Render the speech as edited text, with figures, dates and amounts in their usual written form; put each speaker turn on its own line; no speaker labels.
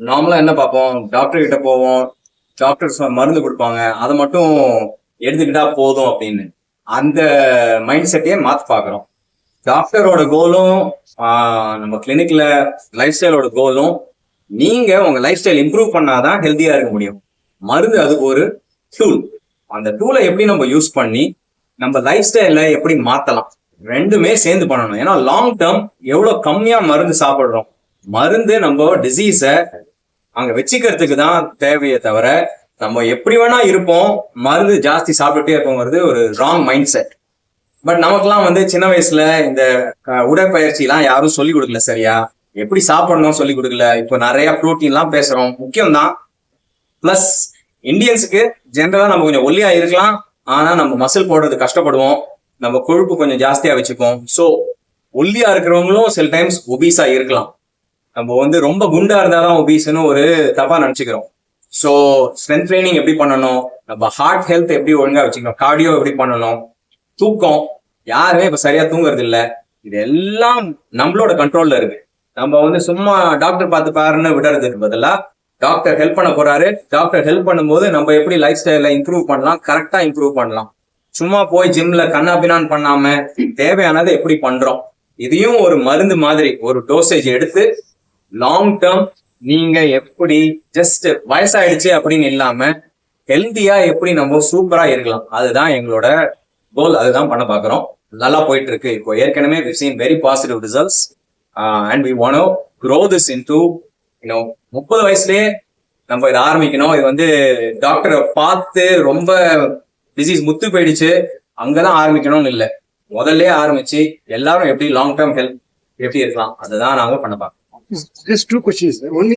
நார்மலா என்ன பார்ப்போம், டாக்டர் கிட்ட போவோம், டாக்டர்ஸ் மருந்து கொடுப்பாங்க, அதை மட்டும் எடுத்துக்கிட்டா போதும் அப்படின்னு அந்த மைண்ட் செட்டையே மாத்தி பார்க்குறோம். டாக்டரோட கோலும் நம்ம கிளினிக்ல லைஃப் ஸ்டைலோட கோலும் நீங்க உங்க லைஃப் ஸ்டைல் இம்ப்ரூவ் பண்ணாதான் ஹெல்த்தியா இருக்க முடியும். மருந்து அதுக்கு ஒரு டூல். அந்த டூலை எப்படி நம்ம யூஸ் பண்ணி நம்ம லைஃப் ஸ்டைல எப்படி மாத்தலாம், ரெண்டுமே சேர்ந்து பண்ணணும். ஏன்னா லாங் டேர்ம் எவ்வளவு கம்மியா மருந்து சாப்பிடுறோம், மருந்து நம்ம டிசீஸை அங்க வச்சுக்கிறதுக்கு தான் தேவையே தவிர நம்ம எப்படி வேணா இருப்போம், மருந்து ஜாஸ்தி சாப்பிட்டுட்டே இருக்கோங்கிறது ஒரு ராங் மைண்ட் செட். பட் நமக்குலாம் சின்ன வயசுல இந்த உடற்பயிற்சி எல்லாம் யாரும் சொல்லி கொடுக்கல, சரியா எப்படி சாப்பிடணும் சொல்லி கொடுக்கல. இப்போ நிறைய புரோட்டீன்லாம் பேசுறோம், முக்கியம் தான். பிளஸ் இந்தியன்ஸுக்கு ஜென்ரலா நம்ம கொஞ்சம் ஒல்லியா இருக்கலாம், ஆனா நம்ம மசில் போடுறது கஷ்டப்படுவோம், நம்ம கொழுப்பு கொஞ்சம் ஜாஸ்தியா வச்சுப்போம். ஸோ ஒல்லியா இருக்கிறவங்களும் சில டைம்ஸ் ஒபீஸா இருக்கலாம். நம்ம ரொம்ப குண்டா இருந்தாதான் ஒபீஸ்னு ஒரு தப்பா நினைச்சுக்கிறோம். ஸோ ஸ்ட்ரென்த் ட்ரைனிங் எப்படி பண்ணணும், நம்ம ஹார்ட் ஹெல்த் எப்படி ஒழுங்கா வச்சுக்கணும், கார்டியோ எப்படி பண்ணணும், தூக்கம் யாருமே இப்ப சரியா தூங்குறது இல்ல. இது எல்லாம் நம்மளோட கண்ட்ரோல்ல இருக்கு. நம்ம சும்மா டாக்டர் பார்த்து பாருன்னு விடுறதுக்கு பதிலா டாக்டர் ஹெல்ப் பண்ண போறாரு, டாக்டர் ஹெல்ப் பண்ணும்போது நம்ம எப்படி லைஃப் ஸ்டைல இம்ப்ரூவ் பண்ணலாம், கரெக்டா இம்ப்ரூவ் பண்ணலாம். சும்மா போய் ஜிம்ல கண்ணாபின்னான் பண்ணாம தேவையானதை எப்படி பண்றோம், இதையும் ஒரு மருந்து மாதிரி ஒரு டோசேஜ் எடுத்து லாங் டேர்ம் நீங்க எப்படி ஜஸ்ட் வயசாயிடுச்சு அப்படின்னு இல்லாம ஹெல்த்தியா எப்படி நம்ம சூப்பரா இருக்கலாம், அதுதான் எங்களோட கோல். அதுதான் பண்ண பாக்குறோம். நல்லா போயிட்டு இருக்கு. இப்போ ஏற்கனவே we've seen very positive results and we want to grow this into 30 வயசுலயே நம்ம இதை ஆரம்பிக்கணும். இது டாக்டரை பார்த்து ரொம்ப டிசீஸ் முத்து போயிடுச்சு அங்கதான் ஆரம்பிக்கணும்னு இல்லை, முதல்ல ஆரம்பிச்சு எல்லாரும் எப்படி லாங் டேர்ம் ஹெல்த் எப்படி இருக்கலாம், அதுதான் நாங்க பண்ண பார்க்கறோம்.
Just two questions. Only